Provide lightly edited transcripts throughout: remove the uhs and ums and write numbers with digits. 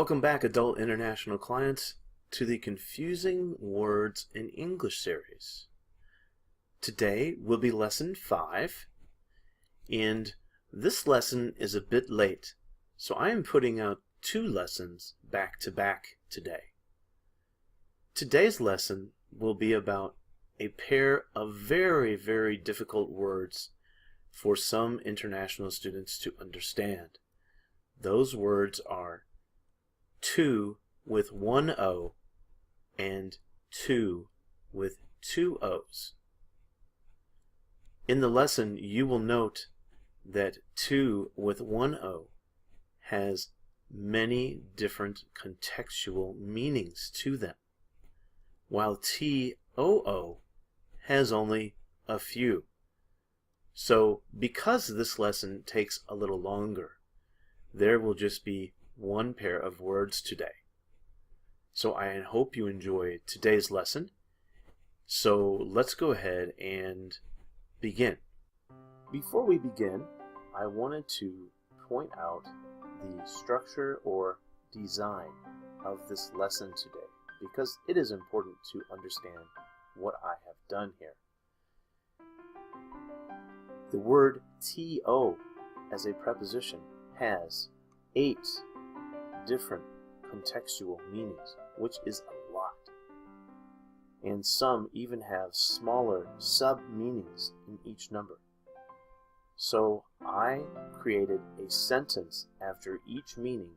Welcome back, Adult International clients, to the Confusing Words in English series. Today will be Lesson 5, and this lesson is a bit late, so I am putting out 2 lessons back to back today. Today's lesson will be about a pair of very, very difficult words for some international students to understand. Those words are to with 1 O and to with 2 O's. In the lesson, you will note that to with 1 O has many different contextual meanings to them, while TOO has only a few. So because this lesson takes a little longer, there will just be 1 pair of words today. So I hope you enjoy today's lesson. So let's go ahead and begin. Before we begin, I wanted to point out the structure or design of this lesson today, because it is important to understand what I have done here. The word TO as a preposition has 8 different contextual meanings, which is a lot. And some even have smaller sub-meanings in each number. So I created a sentence after each meaning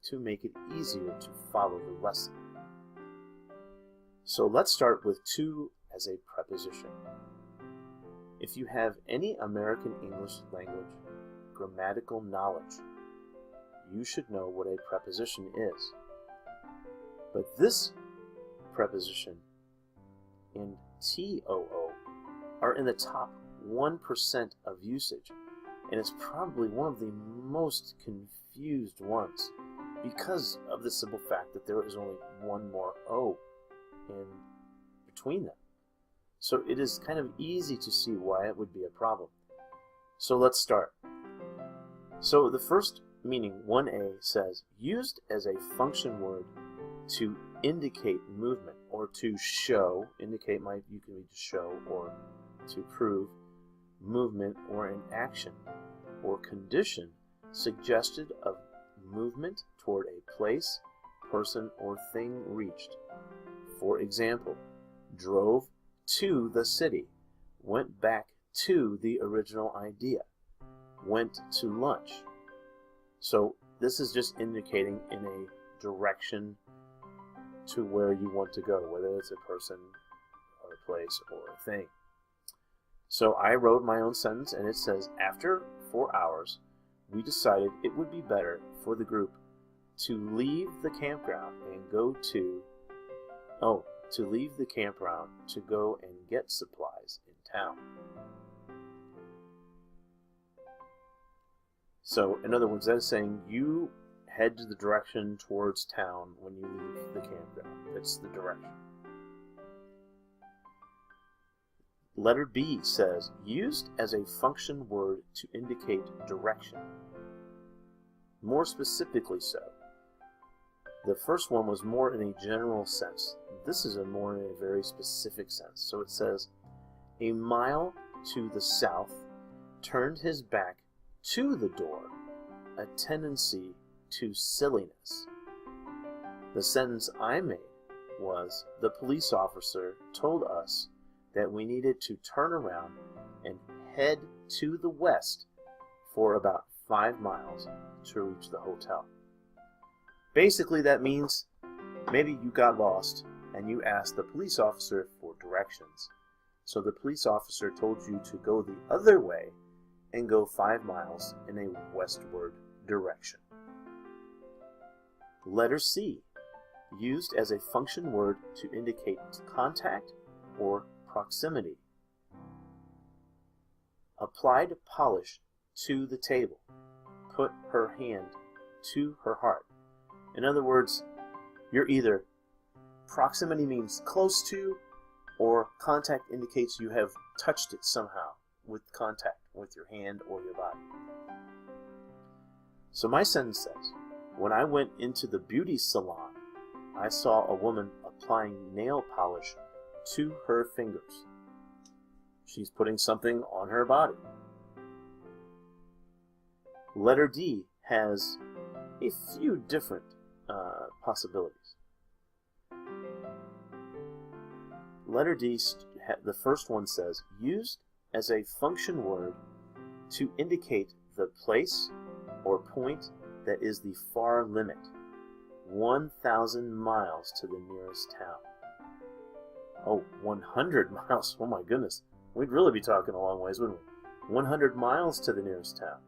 to make it easier to follow the lesson. So let's start with to as a preposition. If you have any American English language grammatical knowledge, you should know what a preposition is. But this preposition and TOO are in the top 1% of usage, and it's probably one of the most confused ones because of the simple fact that there is only 1 more O in between them. So it is kind of easy to see why it would be a problem. So let's start. So the first meaning, 1A, says, used as a function word to indicate movement or to show, you can read to show or to prove movement or an action or condition suggested of movement toward a place, person, or thing reached. For example, drove to the city, went back to the original idea, went to lunch. So this is just indicating in a direction to where you want to go, whether it's a person or a place or a thing. So I wrote my own sentence, and it says, after 4 hours, we decided it would be better for the group to leave the campground and go to get supplies in town. So, in other words, that is saying you head to the direction towards town when you leave the campground. That's the direction. Letter B says, used as a function word to indicate direction. More specifically so. The first one was more in a general sense. This is more in a very specific sense. So it says, a mile to the south, turned his back to the door, a tendency to silliness. The sentence I made was, the police officer told us that we needed to turn around and head to the west for about 5 miles to reach the hotel. Basically, that means maybe you got lost and you asked the police officer for directions. So the police officer told you to go the other way and go 5 miles in a westward direction. Letter C, used as a function word to indicate contact or proximity. Applied polish to the table. Put her hand to her heart. In other words, you're either proximity means close to, or contact indicates you have touched it somehow with contact with your hand or your body. So my sentence says, When I went into the beauty salon, I saw a woman applying nail polish to her fingers. She's putting something on her body. Letter D has a few different possibilities. Letter D, the first one says, used as a function word to indicate the place or point that is the far limit, 1,000 miles to the nearest town. Oh, 100 miles. Oh my goodness. We'd really be talking a long ways, wouldn't we? 100 miles to the nearest town.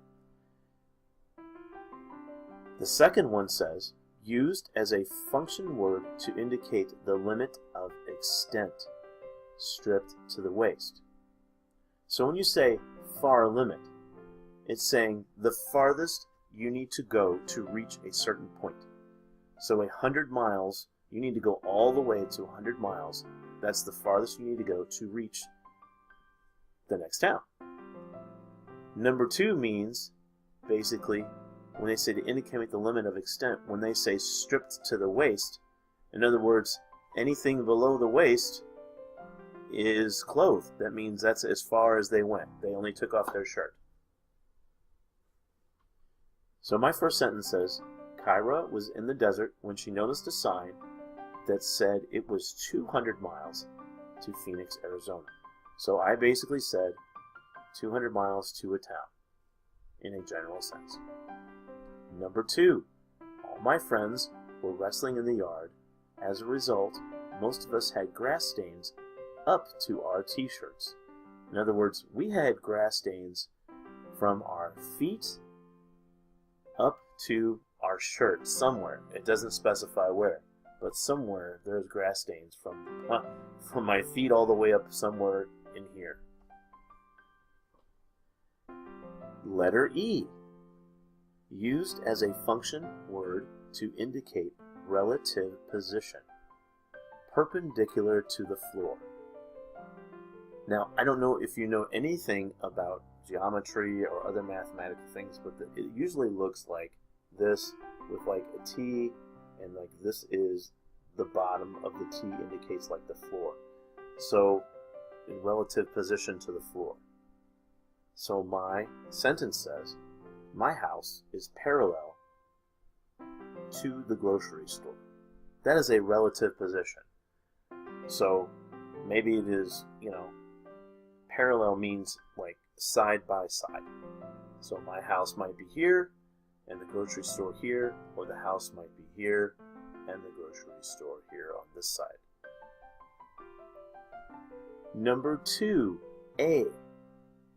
The second one says, used as a function word to indicate the limit of extent, stripped to the waist. So when you say far limit, it's saying the farthest you need to go to reach a certain point. So 100 miles, you need to go all the way to 100 miles. That's the farthest you need to go to reach the next town. Number 2 means, basically, when they say to indicate the limit of extent, when they say stripped to the waist, in other words, anything below the waist is clothed. That means that's as far as they went. They only took off their shirt. So my first sentence says, Kyra was in the desert when she noticed a sign that said it was 200 miles to Phoenix, Arizona. So I basically said 200 miles to a town in a general sense. Number 2, all my friends were wrestling in the yard. As a result, most of us had grass stains up to our t-shirts. In other words, we had grass stains from our feet up to our shirt somewhere. It doesn't specify where, but somewhere there's grass stains from my feet all the way up somewhere in here. Letter E, used as a function word to indicate relative position, perpendicular to the floor. Now, I don't know if you know anything about geometry or other mathematical things, but it usually looks like this with like a T, and like this is the bottom of the T indicates like the floor. So, in relative position to the floor. So my sentence says, my house is parallel to the grocery store. That is a relative position. So maybe it is, parallel means like side by side. So my house might be here and the grocery store here, or the house might be here and the grocery store here on this side. Number 2, A.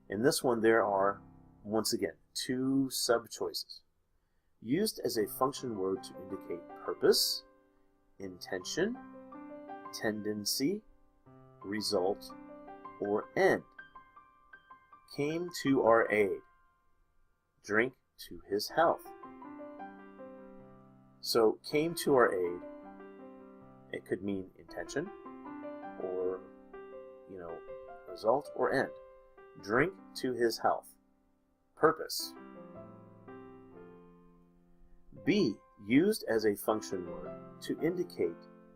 In this one there are, once again, 2 sub-choices. Used as a function word to indicate purpose, intention, tendency, result, or end. Came to our aid. Drink to his health. So, came to our aid, it could mean intention, or, result, or end. Drink to his health. Purpose. B, used as a function word to indicate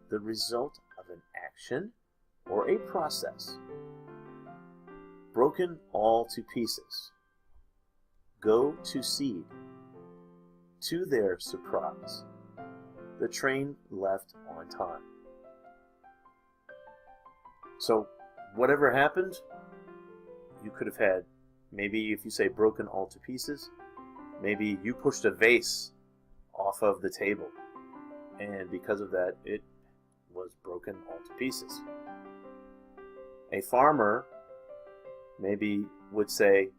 the result of an action or a process. Broken all to pieces. Go to seed. To their surprise, the train left on time. So, whatever happened, you could have had, maybe if you say broken all to pieces, maybe you pushed a vase off of the table, and because of that, it was broken all to pieces. A farmer maybe would say,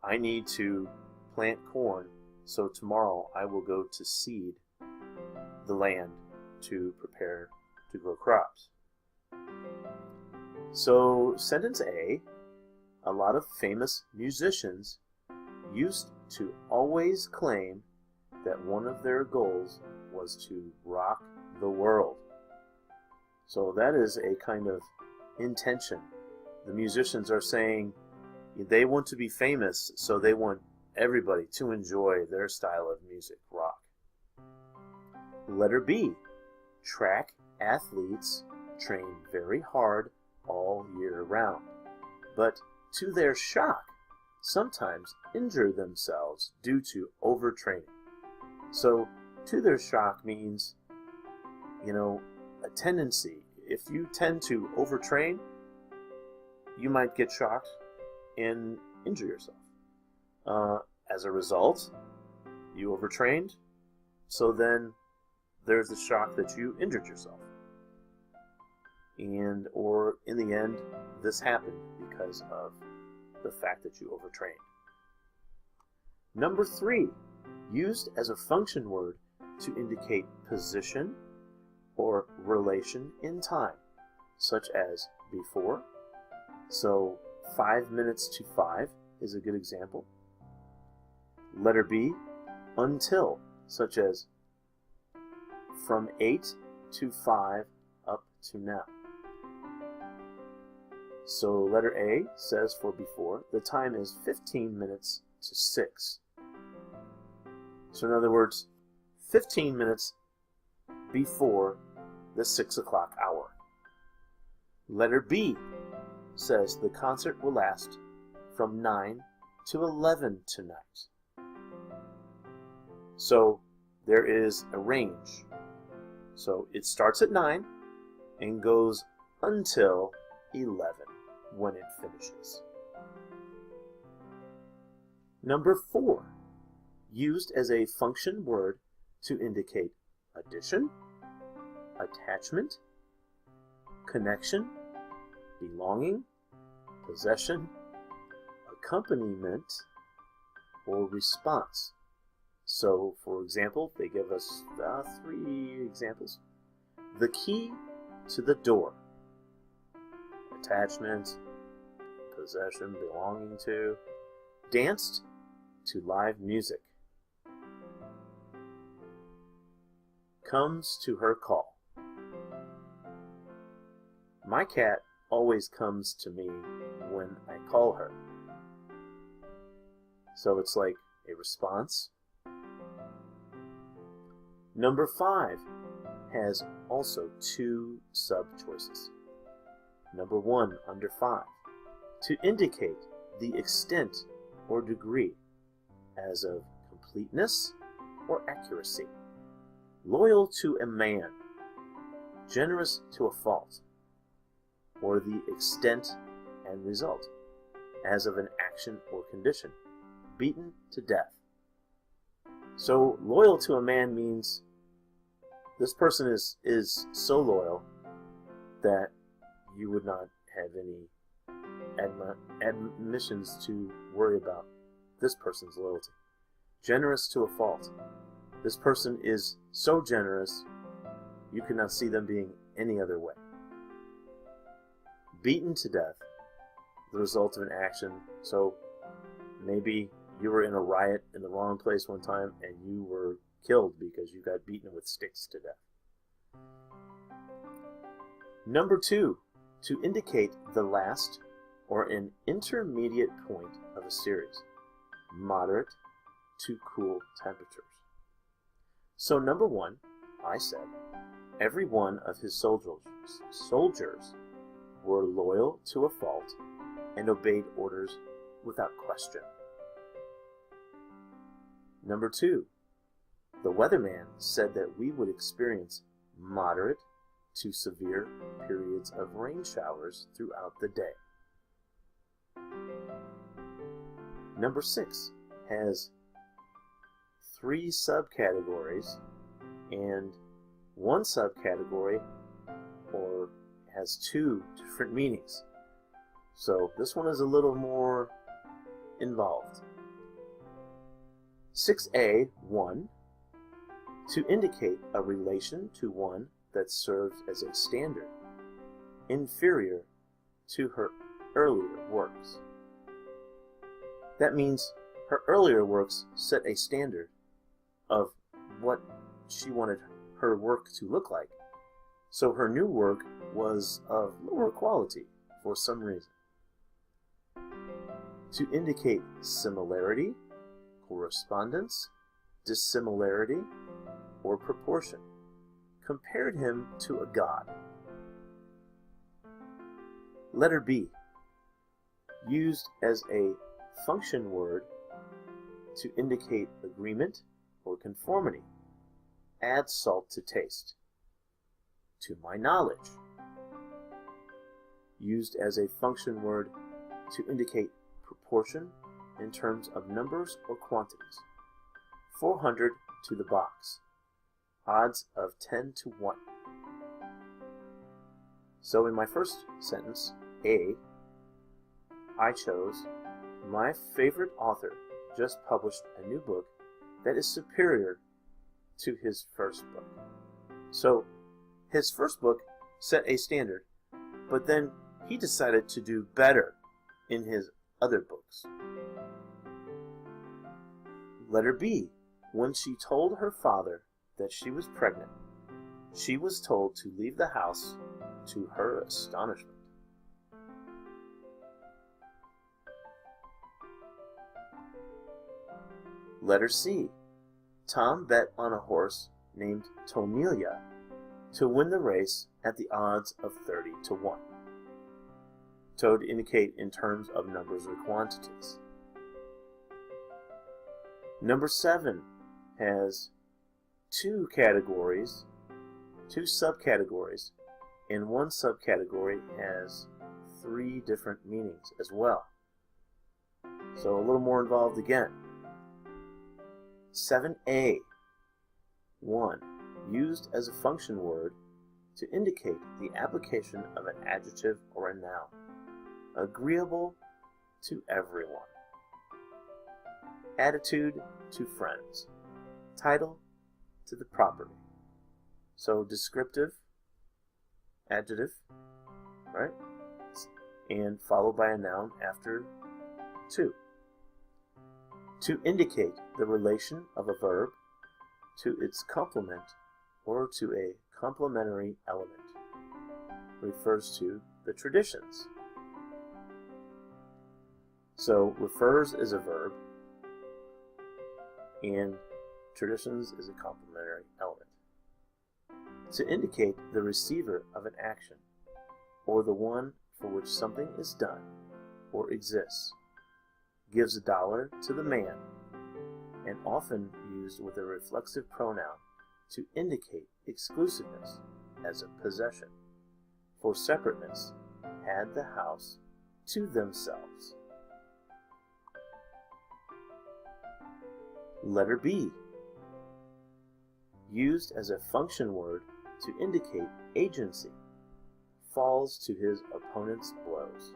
I need to plant corn, so tomorrow I will go to seed the land to prepare to grow crops. So, sentence A, a lot of famous musicians used to always claim that one of their goals was to rock the world. So that is a kind of intention. The musicians are saying they want to be famous, so they want everybody to enjoy their style of music, rock. Letter B, track athletes train very hard all year round, but to their shock, sometimes injure themselves due to overtraining. So, to their shock means, a tendency. If you tend to overtrain, you might get shocked and injure yourself. As a result, you overtrained, so then there's the shock that you injured yourself. Or in the end, this happened because of the fact that you overtrained. Number 3, used as a function word to indicate position or relation in time, such as before. So 5 minutes to 5 is a good example. Letter B, until, such as from 8 to 5 up to now. So letter A says for before, the time is 15 minutes to 6. So in other words, 15 minutes before the 6 o'clock hour. Letter B says the concert will last from 9 to 11 tonight. So there is a range. So it starts at 9 and goes until 11 when it finishes. Number 4, used as a function word to indicate addition, attachment, connection, belonging, possession, accompaniment, or response. So, for example, they give us 3 examples. The key to the door. Attachment, possession, belonging to. Danced to live music. Comes to her call. My cat always comes to me when I call her. So it's like a response. Number 5 has also 2 sub-choices. Number 1 under 5, to indicate the extent or degree, as of completeness or accuracy. Loyal to a man, generous to a fault, or the extent and result, as of an action or condition, beaten to death. So loyal to a man means this person is so loyal that you would not have any admissions to worry about this person's loyalty. Generous to a fault. This person is so generous you cannot see them being any other way. Beaten to death, the result of an action. So maybe you were in a riot in the wrong place one time and you were killed because you got beaten with sticks to death. Number 2, to indicate the last or an intermediate point of a series, moderate to cool temperatures. So number 1, I said, every one of his soldiers were loyal to a fault and obeyed orders without question. Number 2, the weatherman said that we would experience moderate to severe periods of rain showers throughout the day. Number 6 has 3 subcategories and 1 subcategory or has 2 different meanings. So this one is a little more involved. 6A1, to indicate a relation to one that serves as a standard, inferior to her earlier works. That means her earlier works set a standard of what she wanted her work to look like. So her new work was of lower quality for some reason. To indicate similarity correspondence, dissimilarity, or proportion. Compared him to a god. Letter B. Used as a function word to indicate agreement or conformity. Add salt to taste. To my knowledge. Used as a function word to indicate proportion in terms of numbers or quantities. 400 to the box. Odds of 10 to 1. So in my first sentence, A, I chose, my favorite author just published a new book that is superior to his first book. So his first book set a standard, but then he decided to do better in his other books. Letter B. When she told her father that she was pregnant, she was told to leave the house to her astonishment. Letter C. Tom bet on a horse named Tonelia to win the race at the odds of 30 to 1. To indicate in terms of numbers or quantities. Number 7 has two subcategories, and one subcategory has 3 different meanings as well. So a little more involved again. 7a. 1. Used as a function word to indicate the application of an adjective or a noun. Agreeable to everyone. Attitude to friends. Title to the property. So descriptive, adjective, right? And followed by a noun after to. To indicate the relation of a verb to its complement or to a complementary element. Refers to the traditions. So refers is a verb and traditions is a complementary element. To indicate the receiver of an action or the one for which something is done or exists. Gives $1 to the man, and often used with a reflexive pronoun to indicate exclusiveness as a possession. For separateness, had the house to themselves. Letter B. Used as a function word to indicate agency. Falls to his opponent's blows.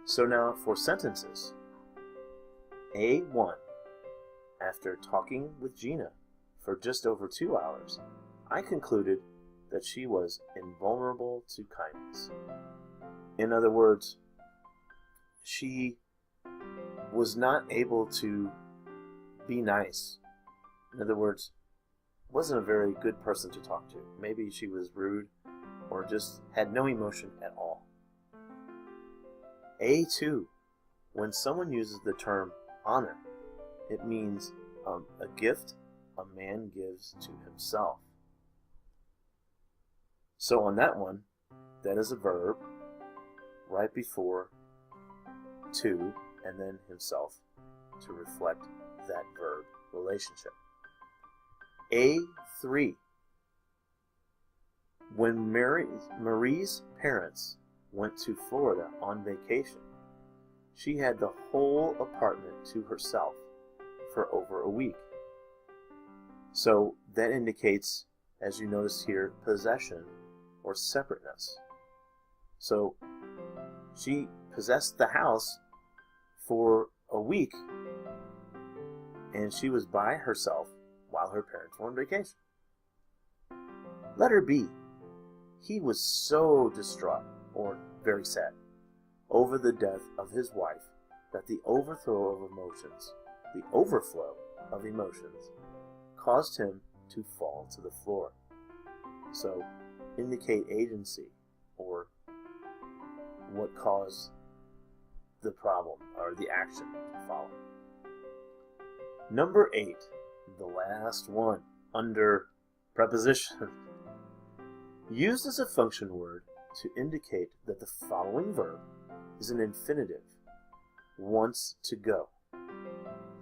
So now for sentences. A1. After talking with Gina for just over 2 hours, I concluded that she was invulnerable to kindness. In other words, she was not able to be nice. In other words, wasn't a very good person to talk to. Maybe she was rude or just had no emotion at all. A2. When someone uses the term honor, it means a gift a man gives to himself. So on that one, that is a verb right before to and then himself to reflect that verb relationship. A3. When Marie's parents went to Florida on vacation, she had the whole apartment to herself for over a week. So that indicates, as you notice here, possession or separateness. So she possessed the house for a week, and she was by herself while her parents were on vacation. Letter B. He was so distraught, or very sad, over the death of his wife that the overflow of emotions caused him to fall to the floor. So indicate agency or what caused the problem or the action to follow. Number 8, the last one, under preposition. Used as a function word to indicate that the following verb is an infinitive, wants to go.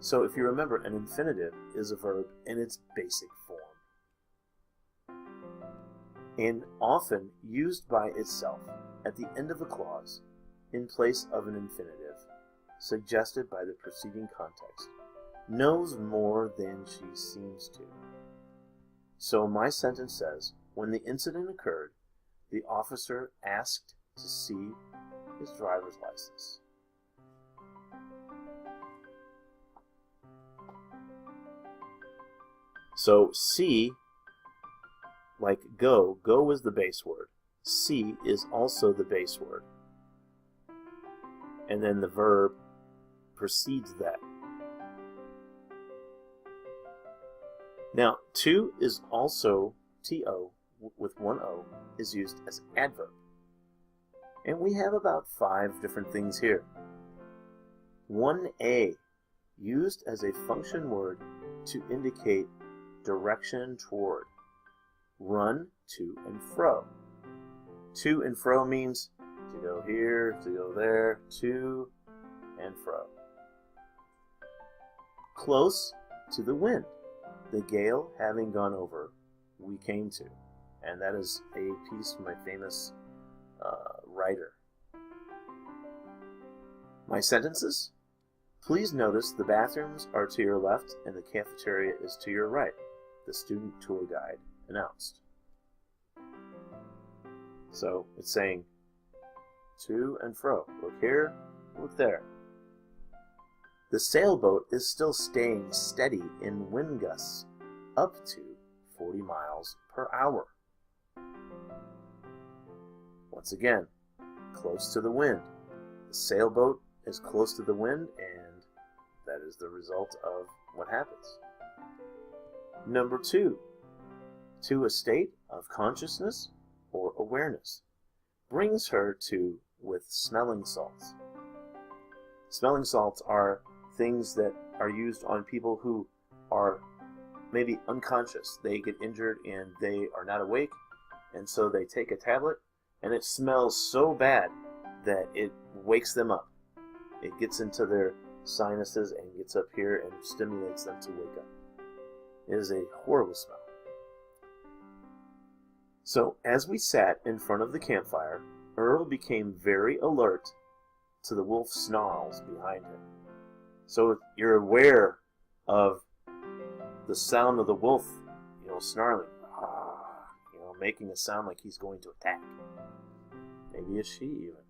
So if you remember, an infinitive is a verb in its basic form, and often used by itself at the end of a clause in place of an infinitive, suggested by the preceding context, knows more than she seems to. So my sentence says, when the incident occurred, the officer asked to see his driver's license. So see, like go is the base word. See is also the base word. And then the verb precedes that. Now, to is also, to, with one O, is used as an adverb. And we have about 5 different things here. 1A, used as a function word to indicate direction toward. Run to and fro. To and fro means to go here, to go there, to and fro. Close to the wind. The gale having gone over, we came to. And that is a piece from my famous writer. My sentences. Please notice the bathrooms are to your left and the cafeteria is to your right, the student tour guide announced. So it's saying to and fro. Look here, look there. The sailboat is still staying steady in wind gusts up to 40 miles per hour. Once again, close to the wind. The sailboat is close to the wind, and that is the result of what happens. Number 2, to a state of consciousness or awareness, brings her to with smelling salts. Smelling salts are things that are used on people who are maybe unconscious. They get injured and they are not awake, and so they take a tablet and it smells so bad that it wakes them up. It gets into their sinuses and gets up here and stimulates them to wake up. It is a horrible smell. So as we sat in front of the campfire, Earl became very alert to the wolf snarls behind him. So you're aware of the sound of the wolf, snarling, making a sound like he's going to attack. Maybe it's she even.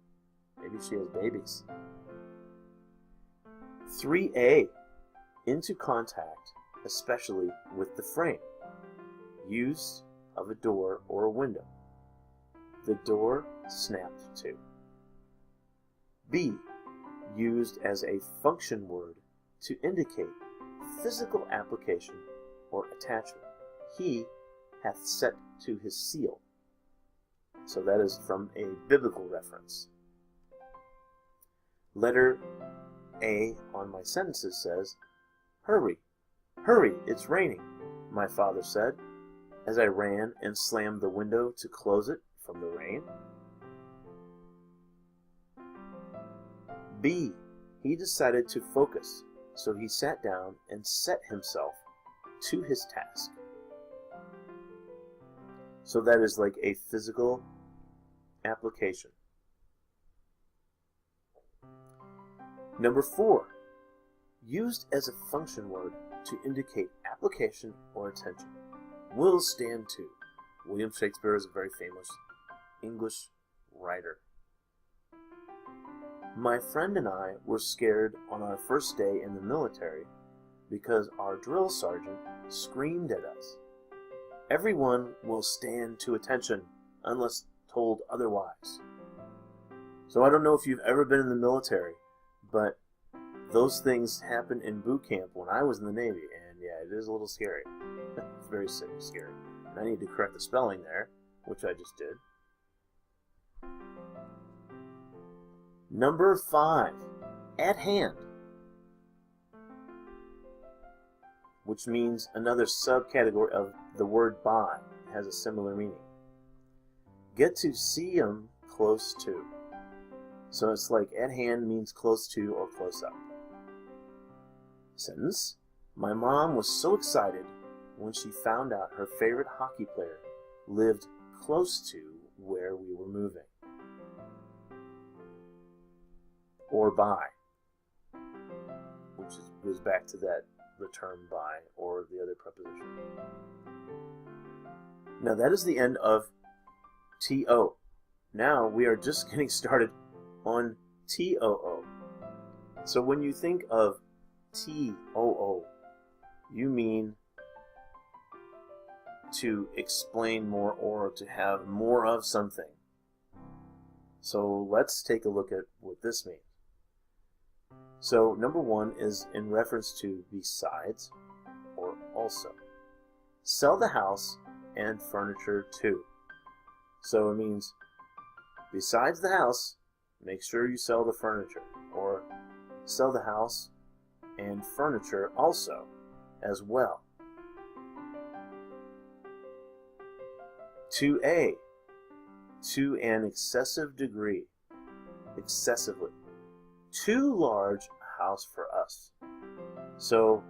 Maybe she has babies. 3A, into contact, especially with the frame. Use of a door or a window. The door snapped to. B, used as a function word to indicate physical application or attachment. He hath set to his seal. So that is from a biblical reference. Letter A on my sentences says, hurry, hurry, it's raining, my father said, as I ran and slammed the window to close it from the rain. B, he decided to focus, so he sat down and set himself to his task. So that is like a physical application. Number 4, used as a function word to indicate application or attention. Will stand to. William Shakespeare is a very famous English writer. My friend and I were scared on our first day in the military because our drill sergeant screamed at us. Everyone will stand to attention unless told otherwise. So I don't know if you've ever been in the military, but those things happened in boot camp when I was in the Navy, and yeah, it is a little scary. It's very scary. And I need to correct the spelling there, which I just did. Number 5, at hand. which means another subcategory of the word by. It has a similar meaning. Get to see 'em close to. So it's like at hand means close to or close up. Sentence. My mom was so excited when she found out her favorite hockey player lived close to where we were moving. Or by, which goes back to the term by or the other preposition. Now that is the end of TO. Now we are just getting started on TOO. So when you think of TOO, you mean to explain more or to have more of something. So let's take a look at what this means. So number one is in reference to besides or also. Sell the house and furniture too. So it means besides the house, make sure you sell the furniture, or sell the house and furniture also as well. 2A, to an excessive degree, excessively. Too large a house for us. So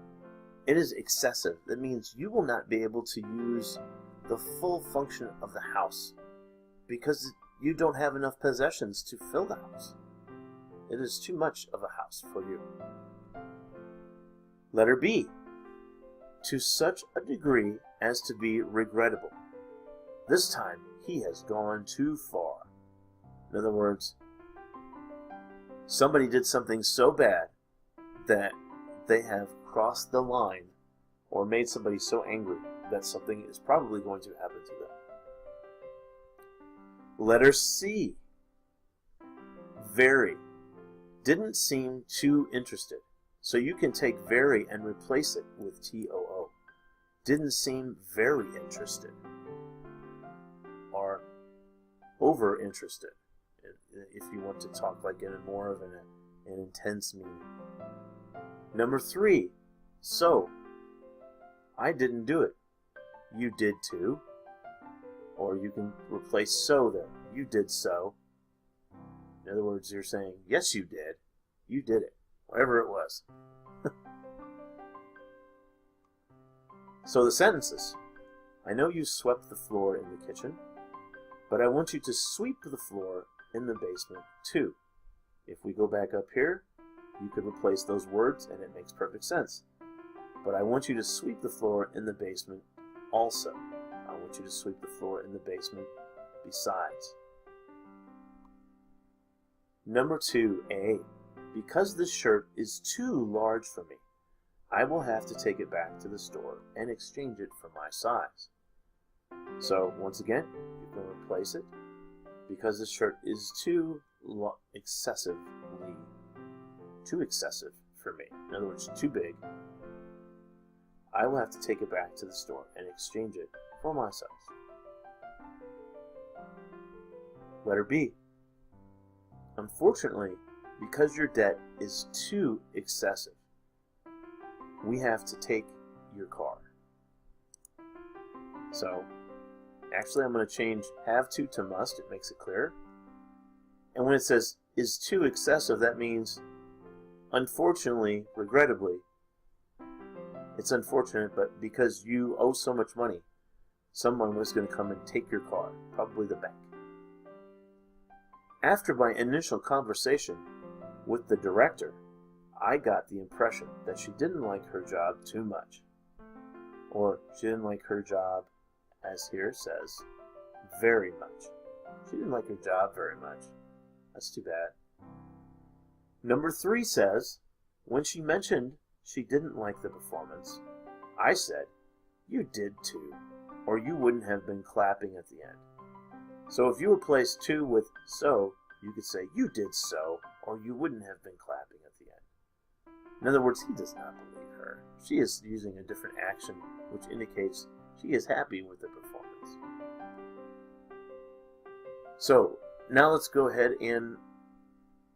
it is excessive. That means you will not be able to use the full function of the house because you don't have enough possessions to fill the house. It is too much of a house for you. Letter B, to such a degree as to be regrettable. This time he has gone too far. In other words, somebody did something so bad that they have crossed the line or made somebody so angry that something is probably going to happen to them. Letter C, very. Didn't seem too interested. So you can take very and replace it with TOO. Didn't seem very interested. Or over interested, if you want to talk like in a more of an intense meaning. Number 3, so. I didn't do it. You did too. Or you can replace so there. You did so. In other words, you're saying, yes, you did. You did it. Whatever it was. So the sentences. I know you swept the floor in the kitchen, but I want you to sweep the floor in the basement too. If we go back up here, you could replace those words and it makes perfect sense. But I want you to sweep the floor in the basement also. I want you to sweep the floor in the basement besides. Number 2A. Because this shirt is too large for me, I will have to take it back to the store and exchange it for my size. So once again, you can replace it. Because this shirt is too excessive for me. In other words, too big. I will have to take it back to the store and exchange it for my size. Letter B. Unfortunately, because your debt is too excessive, we have to take your car. So, actually I'm going to change have to must. It makes it clear. And when it says is too excessive, that means unfortunately, regrettably, it's unfortunate, but because you owe so much money, someone was going to come and take your car, probably the bank. After my initial conversation with the director, I got the impression that she didn't like her job too much. Or she didn't like her job, as here says, very much. She didn't like her job very much. That's too bad. Number 3 says, when she mentioned she didn't like the performance, I said, you did too, or you wouldn't have been clapping at the end. So if you replace to with so, you could say, you did so, or you wouldn't have been clapping at the end. In other words, he does not believe her. She is using a different action, which indicates she is happy with the performance. So now let's go ahead and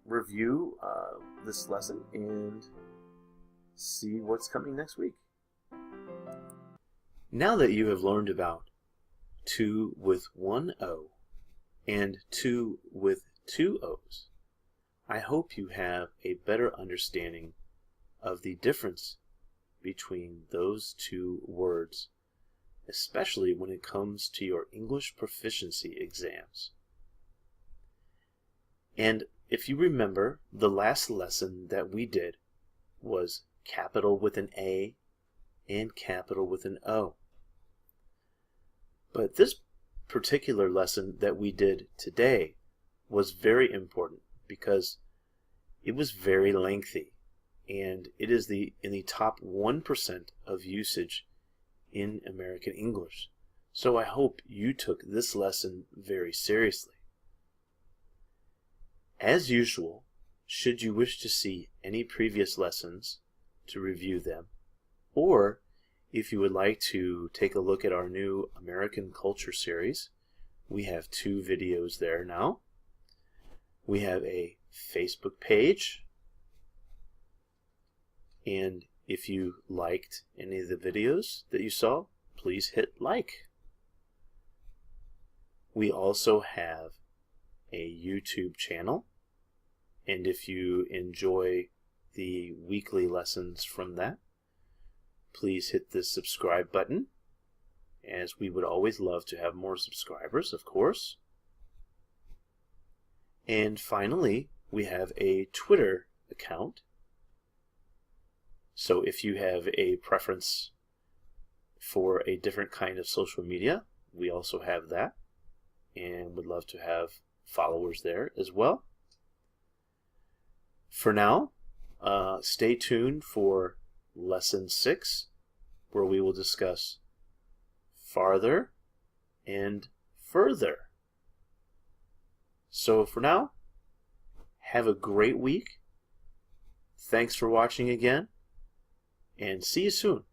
review this lesson and see what's coming next week. Now that you have learned about to with one O and to with two O's, I hope you have a better understanding of the difference between those two words, especially when it comes to your English proficiency exams. And if you remember, the last lesson that we did was capital with an A and capital with an O. But this particular lesson that we did today was very important because it was very lengthy, and it is in the top 1% of usage in American English. So I hope you took this lesson very seriously. As usual, should you wish to see any previous lessons to review them, or if you would like to take a look at our new American Culture series, we have 2 videos there now. We have a Facebook page, and if you liked any of the videos that you saw, please hit like. We also have a YouTube channel, and if you enjoy the weekly lessons from that, please hit the subscribe button, as we would always love to have more subscribers, of course. And finally, we have a Twitter account. So if you have a preference for a different kind of social media, we also have that, and would love to have followers there as well. For now, stay tuned for Lesson 6, where we will discuss farther and further. So for now, have a great week. Thanks for watching again, and see you soon.